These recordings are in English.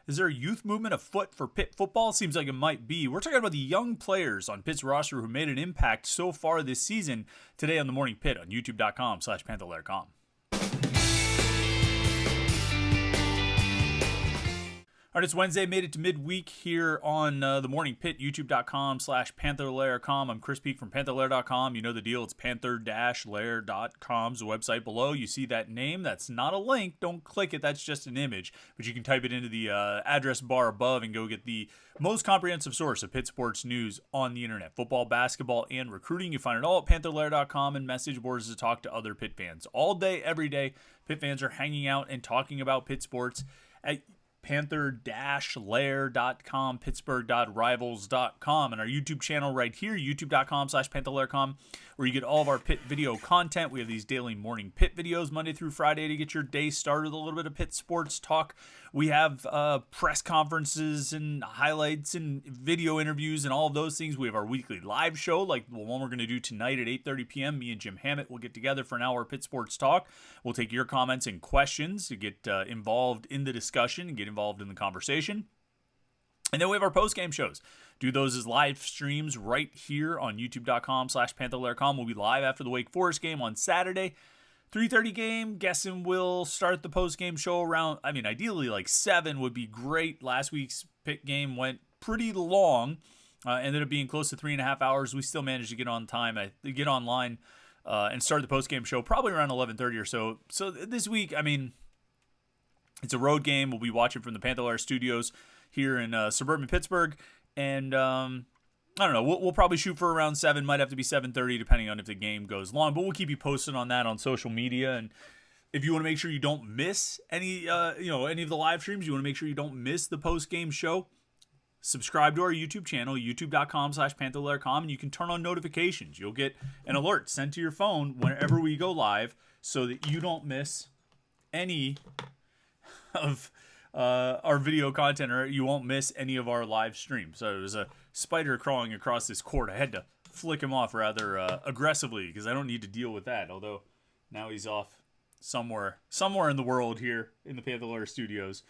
Is there a youth movement afoot for Pitt football? Seems like it might be. We're talking about the young players on Pitt's roster who made an impact so far this season today on the Morning Pitt on youtube.com/Panther-Lair.com. All right, it's Wednesday, made it to midweek here on the Morning Pitt, youtube.com/Panther-Lair.com. I'm Chris Peak from Panther-Lair.com. You know the deal. It's Panther-Lair.com is the website below. You see that name. That's not a link. Don't click it. That's just an image. But you can type it into the address bar above and go get the most comprehensive source of Pitt sports news on the internet. Football, basketball, and recruiting. You find it all at Panther-Lair.com and message boards to talk to other Pitt fans. All day, every day, Pitt fans are hanging out and talking about Pitt sports at Panther-Lair.com, Pittsburgh.rivals.com, and our YouTube channel right here, youtube.com/Panther-Lair.com, where you get all of our Pitt video content. We have these daily Morning Pitt videos Monday through Friday to get your day started with a little bit of Pitt sports talk. We have press conferences and highlights and video interviews and all of those things. We have our weekly live show, like the one we're going to do tonight at 8:30 p.m. Me and Jim Hammett will get together for an hour of Pitt sports talk. We'll take your comments and questions to get involved in the discussion and get involved in the conversation. And then we have our post-game shows. Do those as live streams right here on youtube.com/Panther-Lair.com. We'll be live after the Wake Forest game on Saturday. 3:30 game, guessing we'll start the post-game show around, ideally like 7 would be great. Last week's Pitt game went pretty long. Ended up being close to 3.5 hours. We still managed to get on time, get online and start the post-game show probably around 11:30 or so. So this week, it's a road game. We'll be watching from the Panther-Lair studios here in suburban Pittsburgh. And I don't know. We'll probably shoot for around 7. Might have to be 7:30 depending on if the game goes long. But we'll keep you posted on that on social media. And if you want to make sure you don't miss any of the live streams, you want to make sure you don't miss the post-game show, subscribe to our YouTube channel, youtube.com/Panther-Lair.com, and you can turn on notifications. You'll get an alert sent to your phone whenever we go live so that you don't miss any of our video content, or you won't miss any of our live streams. So there's a spider crawling across this court. I had to flick him off rather aggressively because I don't need to deal with that. Although now he's off somewhere in the world here in the Panther-Lair studios.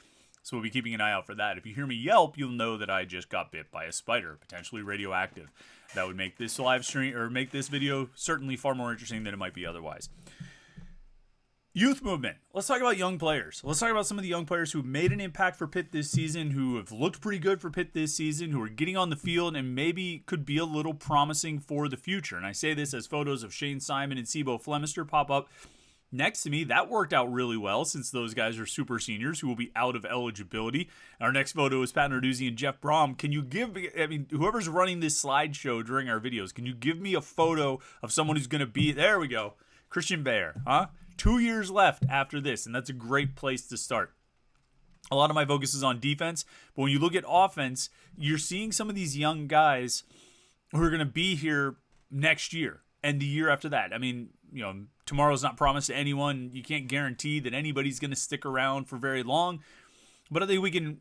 So we'll be keeping an eye out for that. If you hear me yelp, you'll know that I just got bit by a spider, potentially radioactive. That would make this live stream or make this video certainly far more interesting than it might be otherwise. Youth movement. Let's talk about young players. Let's talk about some of the young players who made an impact for Pitt this season, who have looked pretty good for Pitt this season, who are getting on the field and maybe could be a little promising for the future. And I say this as photos of Shane Simon and Sibo Flemister pop up next to me. That worked out really well since those guys are super seniors who will be out of eligibility. Our next photo is Pat Narduzzi and Jeff Brom. Can you give, whoever's running this slideshow during our videos, can you give me a photo of someone who's going to be, there we go, Christian Baer, huh? 2 years left after this, and that's a great place to start. A lot of my focus is on defense, but when you look at offense, you're seeing some of these young guys who are going to be here next year and the year after that. Tomorrow's not promised to anyone. You can't guarantee that anybody's going to stick around for very long, but I think we can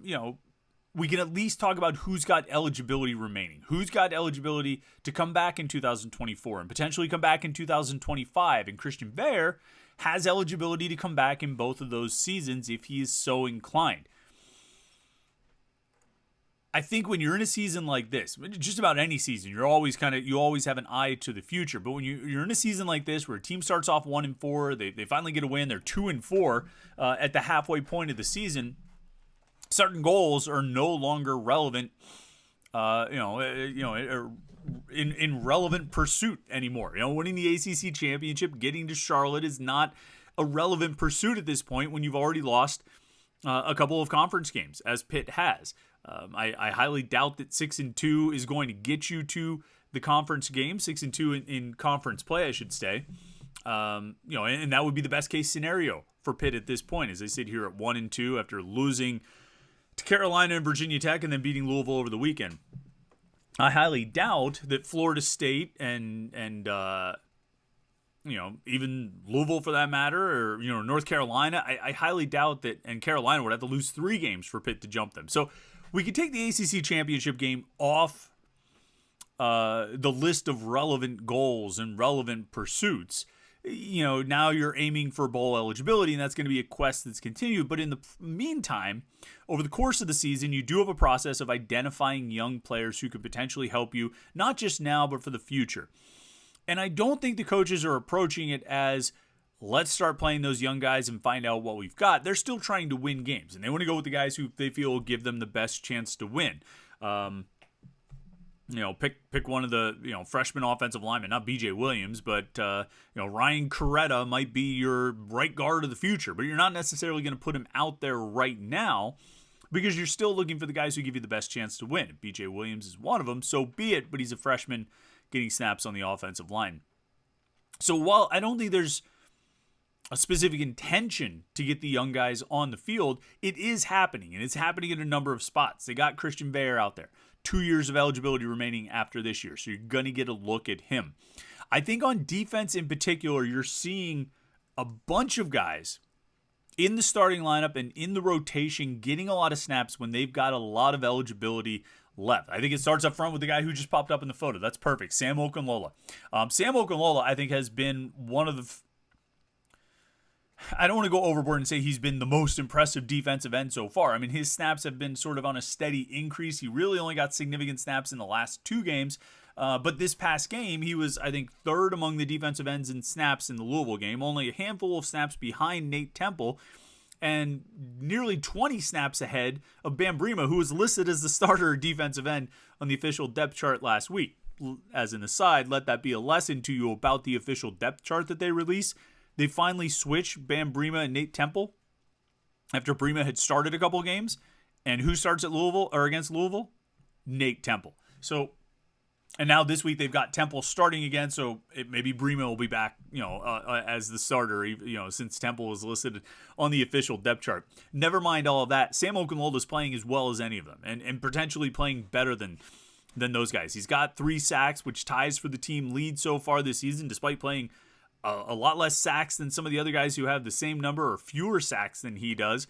at least talk about who's got eligibility remaining, who's got eligibility to come back in 2024 and potentially come back in 2025. And Christian Baer has eligibility to come back in both of those seasons if he is so inclined. I think when you're in a season like this, just about any season, you always have an eye to the future. But when you're in a season like this where a team starts off 1-4, they finally get a win, they're 2-4 at the halfway point of the season, certain goals are no longer relevant. In relevant pursuit anymore. Winning the ACC championship, getting to Charlotte is not a relevant pursuit at this point when you've already lost a couple of conference games, as Pitt has. I highly doubt that 6-2 is going to get you to the conference game, 6-2 in conference play, I should say. And that would be the best case scenario for Pitt at this point, as they sit here at 1-2 after losing to Carolina and Virginia Tech and then beating Louisville over the weekend. I highly doubt that Florida State and even Louisville for that matter, or North Carolina, I highly doubt that, and Carolina would have to lose 3 games for Pitt to jump them. So we could take the ACC championship game off the list of relevant goals and relevant pursuits now you're aiming for bowl eligibility, and that's going to be a quest that's continued. But in the meantime, over the course of the season, you do have a process of identifying young players who could potentially help you, not just now, but for the future. And I don't think the coaches are approaching it as, let's start playing those young guys and find out what we've got. They're still trying to win games, and they want to go with the guys who they feel will give them the best chance to win. Pick one of the freshman offensive linemen, not B.J. Williams, but Ryan Coretta might be your right guard of the future, but you're not necessarily going to put him out there right now because you're still looking for the guys who give you the best chance to win. If B.J. Williams is one of them, so be it, but he's a freshman getting snaps on the offensive line. So while I don't think there's a specific intention to get the young guys on the field, it is happening, and it's happening in a number of spots. They got Christian Bayer out there. 2 years of eligibility remaining after this year, so you're going to get a look at him. I think on defense in particular, you're seeing a bunch of guys in the starting lineup and in the rotation getting a lot of snaps when they've got a lot of eligibility left. I think it starts up front with the guy who just popped up in the photo. That's perfect, Sam Okunlola. Sam Okunlola, I think, has been one of the I don't want to go overboard and say he's been the most impressive defensive end so far. I mean, his snaps have been sort of on a steady increase. He really only got significant snaps in the last 2 games. But this past game, he was, I think, 3rd among the defensive ends in snaps in the Louisville game. Only a handful of snaps behind Nate Temple and nearly 20 snaps ahead of Bam Brima, who was listed as the starter defensive end on the official depth chart last week. As an aside, let that be a lesson to you about the official depth chart that they release. They finally switched Bam Brima and Nate Temple after Brima had started a couple games. And who starts at Louisville or against Louisville? Nate Temple. So, and now this week they've got Temple starting again. So maybe Brima will be back, as the starter, since Temple was listed on the official depth chart. Never mind all of that. Sam Okunlola is playing as well as any of them, and potentially playing better than those guys. He's got 3 sacks, which ties for the team lead so far this season, despite playing a lot less sacks than some of the other guys who have the same number or fewer sacks than he does.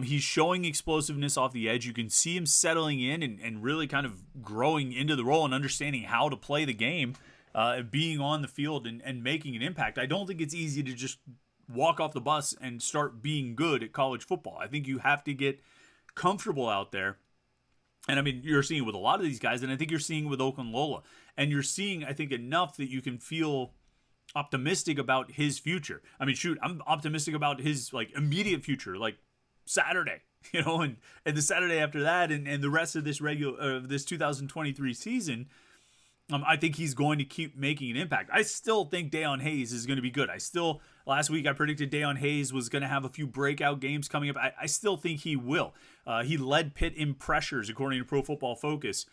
He's showing explosiveness off the edge. You can see him settling in and really kind of growing into the role and understanding how to play the game, being on the field and making an impact. I don't think it's easy to just walk off the bus and start being good at college football. I think you have to get comfortable out there. And I mean, you're seeing it with a lot of these guys, and I think you're seeing it with Okunlola. And you're seeing, I think, enough that you can feel optimistic about his future. I mean, shoot, I'm optimistic about his immediate future, like Saturday, and the Saturday after that, and the rest of this this 2023 season. I think he's going to keep making an impact. I still think Dayon Hayes is going to be good. Last week I predicted Dayon Hayes was going to have a few breakout games coming up. I still think he will. He led Pitt in pressures, according to Pro Football Focus,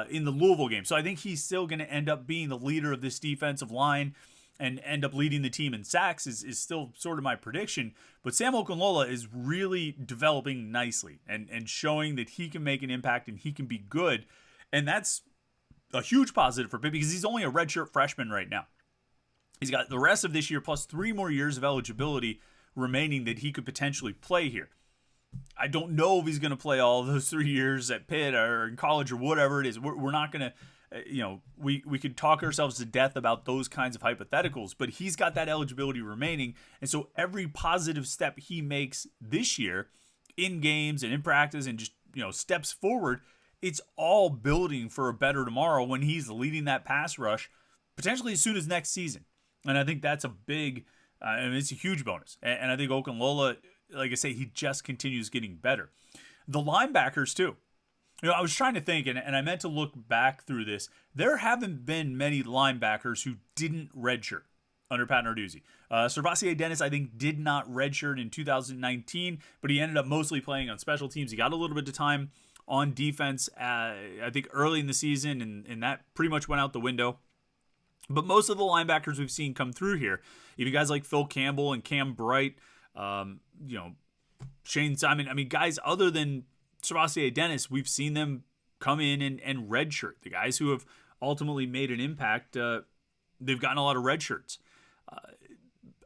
in the Louisville game. So I think he's still going to end up being the leader of this defensive line and end up leading the team in sacks is still sort of my prediction. But Sam Okunlola is really developing nicely and showing that he can make an impact and he can be good. And that's a huge positive for Pitt because he's only a redshirt freshman right now. He's got the rest of this year plus 3 more years of eligibility remaining that he could potentially play here. I don't know if he's going to play all of those 3 years at Pitt or in college or whatever it is. We're not going to... we could talk ourselves to death about those kinds of hypotheticals, but he's got that eligibility remaining. And so every positive step he makes this year in games and in practice and just, steps forward, it's all building for a better tomorrow when he's leading that pass rush, potentially as soon as next season. And I think that's a big, it's a huge bonus. And I think Okunlola, like I say, he just continues getting better. The linebackers too. I was trying to think, and I meant to look back through this. There haven't been many linebackers who didn't redshirt under Pat Narduzzi. Servassier Dennis, I think, did not redshirt in 2019, but he ended up mostly playing on special teams. He got a little bit of time on defense, I think, early in the season, and that pretty much went out the window. But most of the linebackers we've seen come through here, even guys like Phil Campbell and Cam Bright, Shane Simon, guys other than Servassier Dennis, we've seen them come in and redshirt. The guys who have ultimately made an impact, they've gotten a lot of red shirts.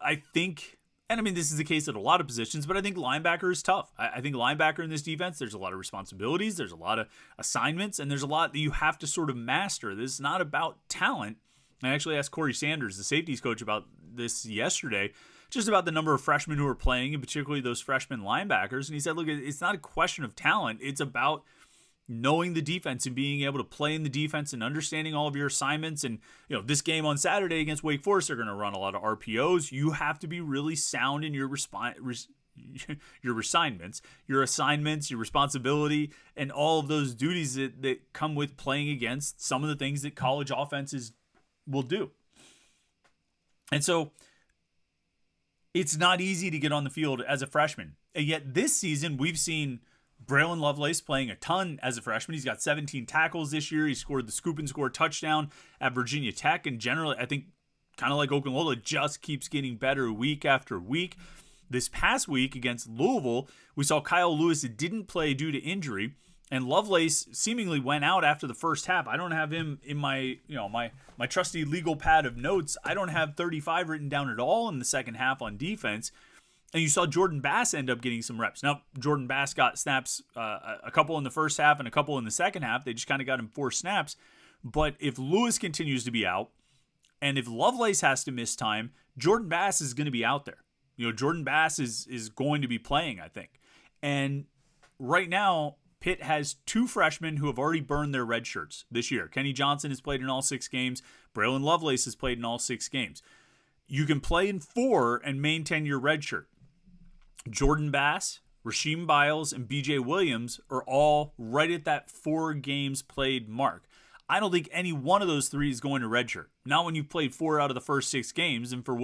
I think, and this is the case at a lot of positions, but I think linebacker is tough. I think linebacker in this defense, there's a lot of responsibilities, there's a lot of assignments, and there's a lot that you have to sort of master. This is not about talent. I actually asked Corey Sanders, the safeties coach, about this yesterday, just about the number of freshmen who are playing, and particularly those freshman linebackers. And he said, look, it's not a question of talent. It's about knowing the defense and being able to play in the defense and understanding all of your assignments. And, this game on Saturday against Wake Forest, they're going to run a lot of RPOs. You have to be really sound in your your assignments, your responsibility, and all of those duties that come with playing against some of the things that college offenses will do. And so it's not easy to get on the field as a freshman. And yet this season, we've seen Braylon Lovelace playing a ton as a freshman. He's got 17 tackles this year. He scored the scoop and score touchdown at Virginia Tech. And generally, I think, kind of like Okunlola, just keeps getting better week after week. This past week against Louisville, we saw Kyle Lewis didn't play due to injury, and Lovelace seemingly went out after the first half. I don't have him in my my trusty legal pad of notes. I don't have 35 written down at all in the second half on defense. And you saw Jordan Bass end up getting some reps. Now, Jordan Bass got snaps, a couple in the first half and a couple in the second half. They just kind of got him 4 snaps. But if Lewis continues to be out, and if Lovelace has to miss time, Jordan Bass is going to be out there. Jordan Bass is going to be playing, I think. And right now, Pitt has 2 freshmen who have already burned their red shirts this year. Kenny Johnson has played in all 6 games. Braylon Lovelace has played in all 6 games. You can play in 4 and maintain your red shirt. Jordan Bass, Rasheem Biles, and BJ Williams are all right at that 4 games played mark. I don't think any one of those 3 is going to redshirt. Not when you've played 4 out of the first 6 games. And for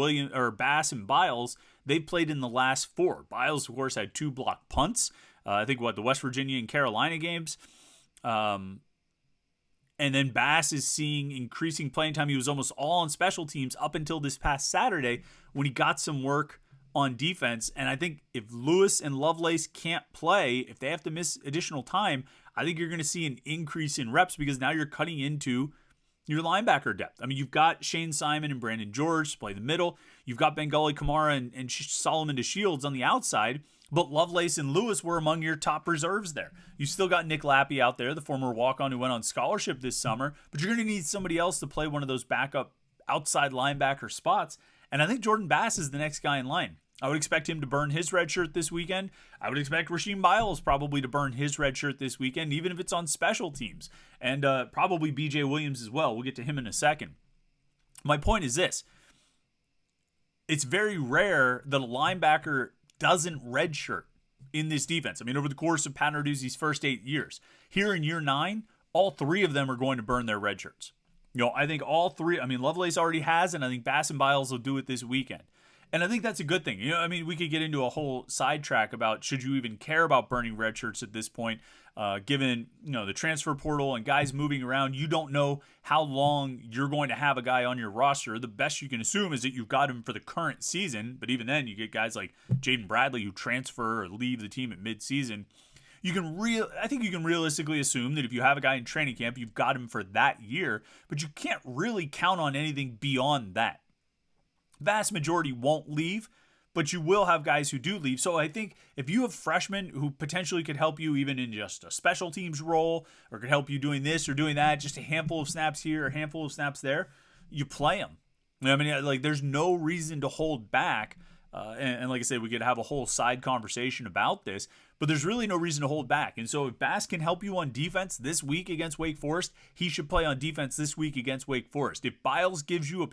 Bass and Biles, they've played in the last 4. Biles, of course, had 2 blocked punts. I think the West Virginia and Carolina games. And then Bass is seeing increasing playing time. He was almost all on special teams up until this past Saturday when he got some work on defense. And I think if Lewis and Lovelace can't play, if they have to miss additional time, I think you're going to see an increase in reps because now you're cutting into your linebacker depth. I mean, you've got Shane Simon and Brandon George to play the middle. You've got Bengali Kamara and Solomon DeShields on the outside, but Lovelace and Lewis were among your top reserves there. You still got Nick Lappy out there, the former walk-on who went on scholarship this summer, but you're going to need somebody else to play one of those backup outside linebacker spots. And I think Jordan Bass is the next guy in line. I would expect him to burn his red shirt this weekend. I would expect Rasheem Biles probably to burn his red shirt this weekend, even if it's on special teams. And probably BJ Williams as well. We'll get to him in a second. My point is this. It's very rare that a linebacker doesn't redshirt in this defense. I mean, over the course of Pat Narduzzi's first 8 years. Here in year 9, all 3 of them are going to burn their red shirts. I think all 3, Lovelace already has, and I think Bass and Biles will do it this weekend. And I think that's a good thing. We could get into a whole sidetrack about should you even care about burning red shirts at this point, given, the transfer portal and guys moving around. You don't know how long you're going to have a guy on your roster. The best you can assume is that you've got him for the current season. But even then, you get guys like Jaden Bradley who transfer or leave the team at midseason. I think you can realistically assume that if you have a guy in training camp, you've got him for that year. But you can't really count on anything beyond that. Vast majority won't leave, but you will have guys who do leave. So I think if you have freshmen who potentially could help you even in just a special teams role or could help you doing this or doing that, just a handful of snaps here, a handful of snaps there, you play them. There's no reason to hold back. And like I said, we could have a whole side conversation about this, but there's really no reason to hold back. And so if Bass can help you on defense this week against Wake Forest, he should play on defense this week against Wake Forest. If Biles gives you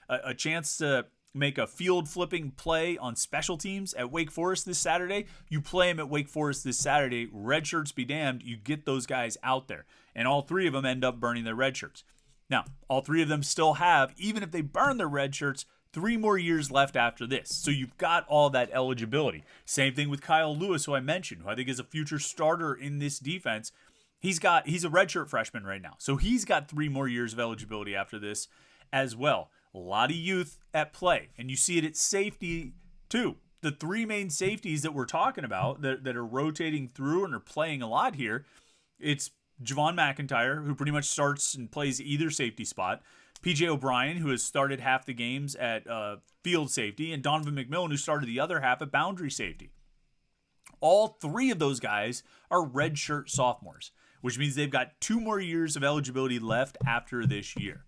a chance to make a field flipping play on special teams at Wake Forest this Saturday, you play him at Wake Forest this Saturday. Red shirts be damned. You get those guys out there. And all 3 of them end up burning their red shirts. Now, all 3 of them still have, even if they burn their red shirts, 3 more years left after this. So you've got all that eligibility. Same thing with Kyle Lewis, who I mentioned, who I think is a future starter in this defense. He's a redshirt freshman right now. So he's got 3 more years of eligibility after this as well. A lot of youth at play. And you see it at safety too. The 3 main safeties that we're talking about that are rotating through and are playing a lot here, it's Javon McIntyre, who pretty much starts and plays either safety spot. PJ O'Brien, who has started half the games at field safety, and Donovan McMillan, who started the other half at boundary safety. All 3 of those guys are redshirt sophomores, which means they've got 2 more years of eligibility left after this year.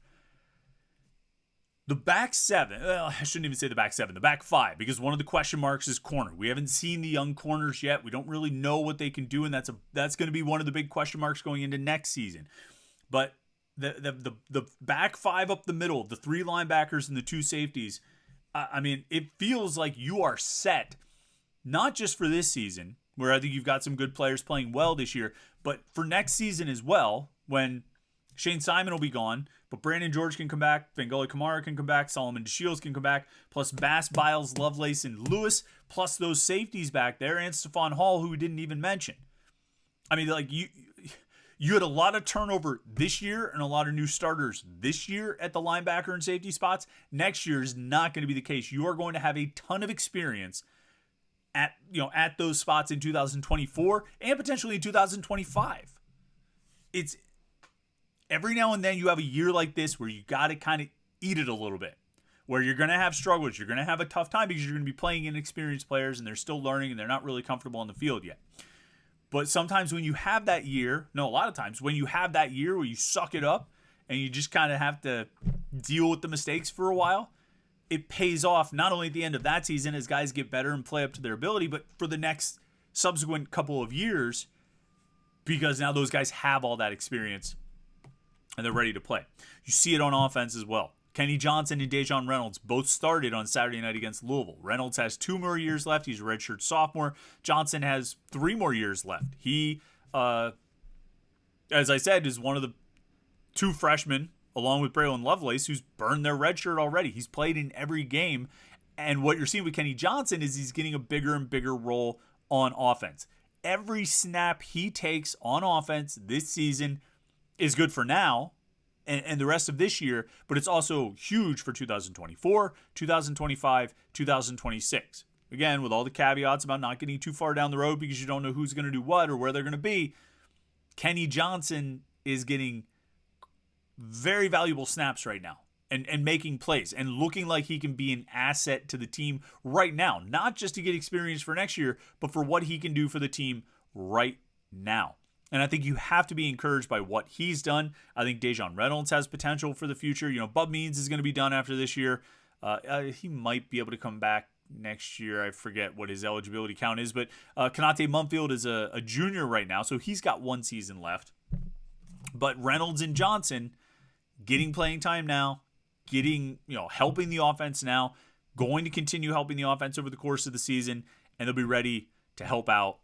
The back seven, well, I shouldn't even say the back seven, the back five, because one of the question marks is corner. We haven't seen the young corners yet. We don't really know what they can do, and that's going to be one of the big question marks going into next season. But the back five up the middle, the 3 linebackers and the 2 safeties, I mean, it feels like you are set, not just for this season, where I think you've got some good players playing well this year, but for next season as well, when Shane Simon will be gone, but Brandon George can come back, Vangoli Kamara can come back, Solomon DeShields can come back, plus Bass, Biles, Lovelace, and Lewis, plus those safeties back there, and Stephon Hall, who we didn't even mention. I mean, like, you had a lot of turnover this year and a lot of new starters this year at the linebacker and safety spots. Next year is not going to be the case. You are going to have a ton of experience at those spots in 2024 and potentially in 2025. It's every now and then you have a year like this where you got to kind of eat it a little bit, where you're going to have struggles. You're going to have a tough time because you're going to be playing inexperienced players and they're still learning and they're not really comfortable on the field yet. But sometimes when you have that year, a lot of times when you have that year where you suck it up and you just kind of have to deal with the mistakes for a while, it pays off not only at the end of that season as guys get better and play up to their ability, but for the next subsequent couple of years, because now those guys have all that experience and they're ready to play. You see it on offense as well. Kenny Johnson and Dejon Reynolds both started on Saturday night against Louisville. Reynolds has 2 more years left. He's a redshirt sophomore. Johnson has 3 more years left. He, as I said, is one of the 2 freshmen, along with Braylon Lovelace, who's burned their redshirt already. He's played in every game. And what you're seeing with Kenny Johnson is he's getting a bigger and bigger role on offense. Every snap he takes on offense this season is good for now and the rest of this year, but it's also huge for 2024, 2025, 2026. Again, with all the caveats about not getting too far down the road because you don't know who's going to do what or where they're going to be, Kenny Johnson is getting very valuable snaps right now and making plays and looking like he can be an asset to the team right now, not just to get experience for next year, but for what he can do for the team right now. And I think you have to be encouraged by what he's done. I think Dejon Reynolds has potential for the future. Bub Means is going to be done after this year. He might be able to come back next year. I forget what his eligibility count is. But Kanate Mumfield is a junior right now, so he's got 1 season left. But Reynolds and Johnson getting playing time now, helping the offense now, going to continue helping the offense over the course of the season, and they'll be ready to help out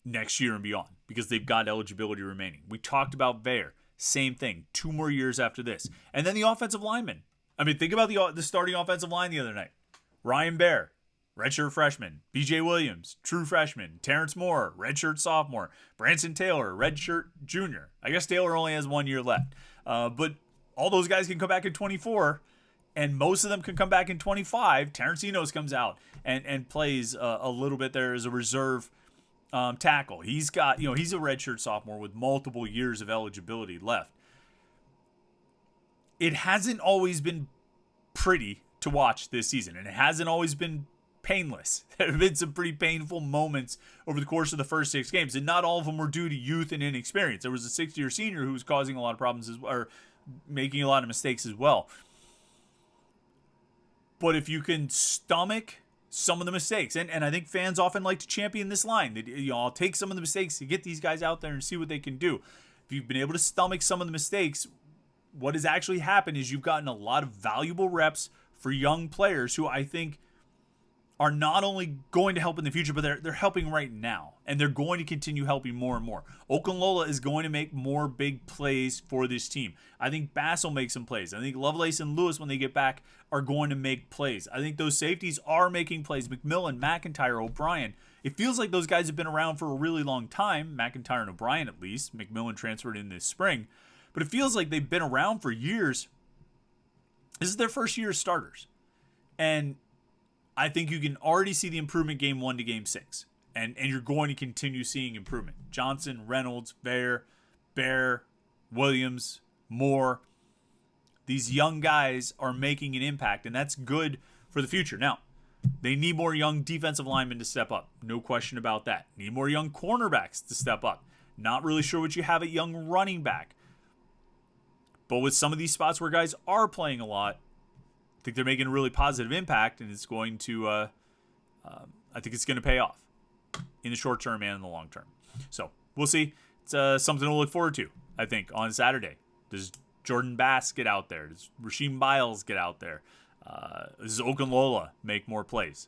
next year and beyond because they've got eligibility remaining. We talked about Veer. Same thing. 2 more years after this. And then the offensive linemen. I mean, think about the starting offensive line the other night. Ryan Baer, redshirt freshman. B.J. Williams, true freshman. Terrence Moore, redshirt sophomore. Branson Taylor, redshirt junior. I guess Taylor only has 1 year left. But all those guys can come back in 24, and most of them can come back in 25. Terrence Enos comes out and plays a little bit there as a reserve tackle. He's got, he's a redshirt sophomore with multiple years of eligibility left. It hasn't always been pretty to watch this season, and it hasn't always been painless. There have been some pretty painful moments over the course of the first 6 games, and not all of them were due to youth and inexperience. There was a 6th-year senior who was causing a lot of problems or making a lot of mistakes as well. But if you can stomach some of the mistakes, and I think fans often like to champion this line. I'll take some of the mistakes to get these guys out there and see what they can do. If you've been able to stomach some of the mistakes, what has actually happened is you've gotten a lot of valuable reps for young players who I think are not only going to help in the future, but they're helping right now, and they're going to continue helping more and more. Okunlola is going to make more big plays for this team. I think Bass will make some plays. I think Lovelace and Lewis, when they get back, are going to make plays. I think those safeties are making plays. McMillan, McIntyre, O'Brien. It feels like those guys have been around for a really long time. McIntyre and O'Brien, at least. McMillan transferred in this spring. But it feels like they've been around for years. This is their first year as starters. And I think you can already see the improvement game 1 to game 6. And you're going to continue seeing improvement. Johnson, Reynolds, Baer, Williams, Moore. These young guys are making an impact, and that's good for the future. Now, they need more young defensive linemen to step up. No question about that. Need more young cornerbacks to step up. Not really sure what you have at young running back. But with some of these spots where guys are playing a lot, I think they're making a really positive impact, and it's going to, I think it's going to pay off in the short term and in the long term. So we'll see. It's something to look forward to, I think, on Saturday. Does Jordan Bass get out there? Does Rasheem Biles get out there? Does Okunlola make more plays?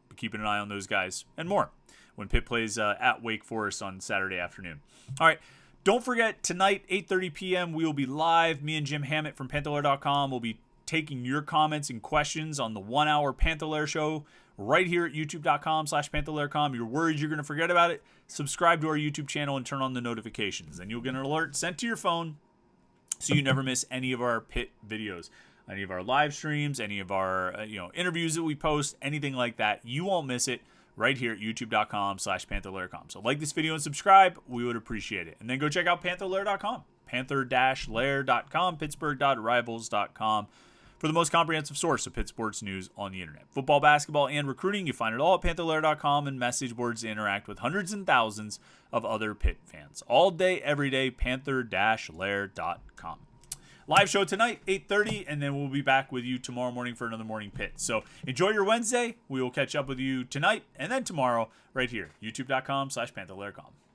Be keeping an eye on those guys and more when Pitt plays at Wake Forest on Saturday afternoon. All right. Don't forget, tonight, 8:30 p.m., we will be live. Me and Jim Hammett from Panther-Lair.com will be taking your comments and questions on the 1-hour Panther-Lair show right here at youtube.com/Panther-Lair.com. You're worried you're going to forget about it? Subscribe to our YouTube channel and turn on the notifications. And you'll get an alert sent to your phone so you never miss any of our Pitt videos, any of our live streams, any of our interviews that we post, anything like that. You won't miss it right here at youtube.com/Panther-Lair.com. So like this video and subscribe. We would appreciate it. And then go check out Panther-Lair.com, Panther-Lair.com, Pittsburgh.rivals.com for the most comprehensive source of Pitt sports news on the internet. Football, basketball, and recruiting, you find it all at Panther-Lair.com and message boards to interact with hundreds and thousands of other Pitt fans. All day, every day, Panther-Lair.com. Live show tonight, 8:30, and then we'll be back with you tomorrow morning for another Morning Pitt. So enjoy your Wednesday. We will catch up with you tonight and then tomorrow right here, youtube.com/Panther-Lair.com.